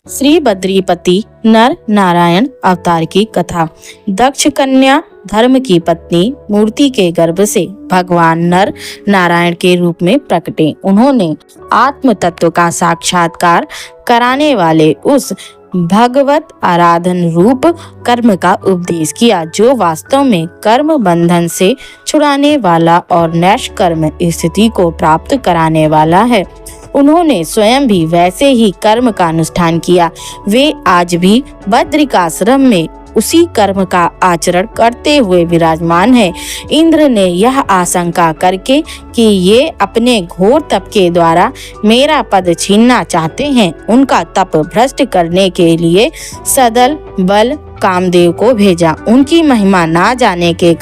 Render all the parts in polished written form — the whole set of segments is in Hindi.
श्री बद्रीपति नर नारायण अवतार की कथा। दक्ष कन्या धर्म की पत्नी मूर्ति के गर्भ से भगवान नर नारायण के रूप में प्रकटे। उन्होंने आत्म तत्व का साक्षात्कार कराने वाले उस भगवत आराधन रूप कर्म का उपदेश किया, जो वास्तव में कर्म बंधन से छुड़ाने वाला और नैष्कर्म स्थिति को प्राप्त कराने वाला है। उन्होंने स्वयं भी वैसे ही कर्म का अनुष्ठान किया। वे आज भी बद्रिकाश्रम में उसी कर्म का आचरण करते हुए विराजमान है। इंद्र ने यह आशंका करके कि ये अपने घोर तप के द्वारा मेरा पद छीनना चाहते हैं, उनका तप भ्रष्ट करने के लिए सदल बल कामदेव को भेजा। उनकी महिमा ना जानने के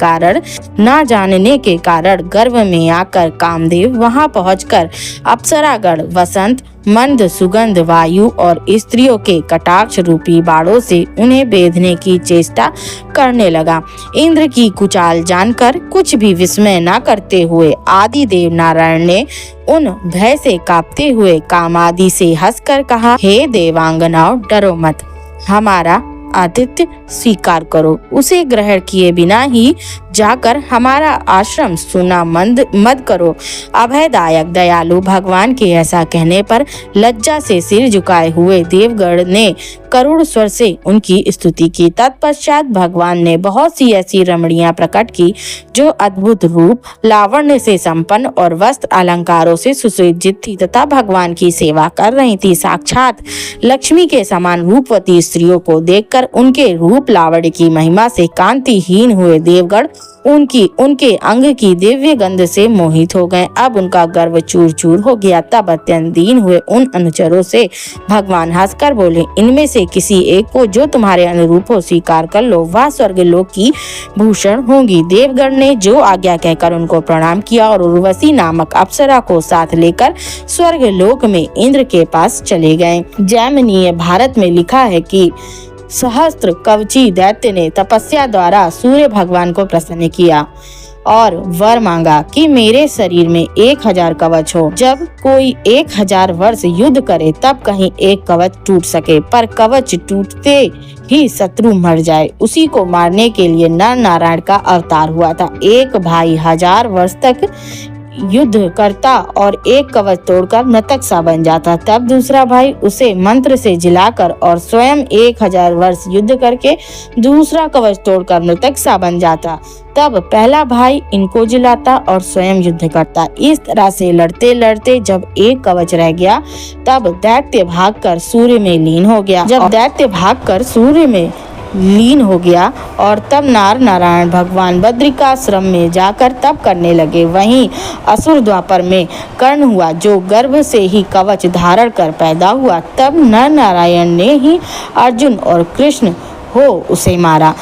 कारण गर्भ में आकर कामदेव वहां पहुंचकर अप्सरागण वसंत मंद सुगंध वायु और स्त्रियों के कटाक्ष रूपी बाणों से उन्हें बेधने की चेष्टा करने लगा। इंद्र की कुचाल जानकर कुछ भी विस्मय न करते हुए आदि देव नारायण ने उन भय से कांपते हुए कामादि से हंसकर कहा, हे देवांगनाओं, डरो मत, हमारा आतिथ्य स्वीकार करो। उसे ग्रहण किए बिना ही जाकर हमारा आश्रम सुना मत करो। अभयदायक दयालु भगवान के ऐसा कहने पर लज्जा से सिर झुकाए हुए देवगण ने करुण स्वर से उनकी स्तुति की। तत्पश्चात भगवान ने बहुत सी ऐसी रमणियां प्रकट की जो अद्भुत रूप लावण्य से संपन्न और वस्त्र अलंकारों से सुसज्जित थी तथा भगवान की सेवा कर रही थी। साक्षात लक्ष्मी के समान रूपवती स्त्रियों को देखकर उनके रूप लावण्य की महिमा से कांतिहीन हुए देवगण उनके अंग की दिव्य गंध से मोहित हो गए। अब उनका गर्व चूर चूर हो गया। तब अत्यंत दीन हुए उन अनुचरों से भगवान हंसकर बोले, इनमें से किसी एक को जो तुम्हारे अनुरूप हो स्वीकार कर लो, वह स्वर्गलोक की भूषण होंगी। देवगण ने जो आज्ञा कहकर उनको प्रणाम किया और उर्वशी नामक अप्सरा को साथ लेकर स्वर्गलोक में इंद्र के पास चले गए। जैमिनीय भारत में लिखा है कि सहस्त्र कवची दैत्य ने तपस्या द्वारा सूर्य भगवान को प्रसन्न किया और वर मांगा कि मेरे शरीर में 1000 कवच हो। जब कोई 1000 वर्ष युद्ध करे तब कहीं एक कवच टूट सके, पर कवच टूटते ही शत्रु मर जाए। उसी को मारने के लिए नर नारायण का अवतार हुआ था। एक भाई 1000 वर्ष तक युद्ध करता और एक कवच तोड़कर मृतक सा बन जाता। तब दूसरा भाई उसे मंत्र से जिलाकर और स्वयं 1000 वर्ष युद्ध करके दूसरा कवच तोड़कर मृतक सा बन जाता। तब पहला भाई इनको जिलाता और स्वयं युद्ध करता। इस तरह से लड़ते लड़ते जब एक कवच रह गया तब दैत्य भागकर सूर्य में लीन हो गया। जब दैत्य भागकर सूर्य में लीन हो गया और तब नर नारायण भगवान बद्रिकाश्रम में जाकर तप करने लगे। वहीं असुर द्वापर में कर्ण हुआ, जो गर्भ से ही कवच धारण कर पैदा हुआ। तब नर नारायण ने ही अर्जुन और कृष्ण हो उसे मारा।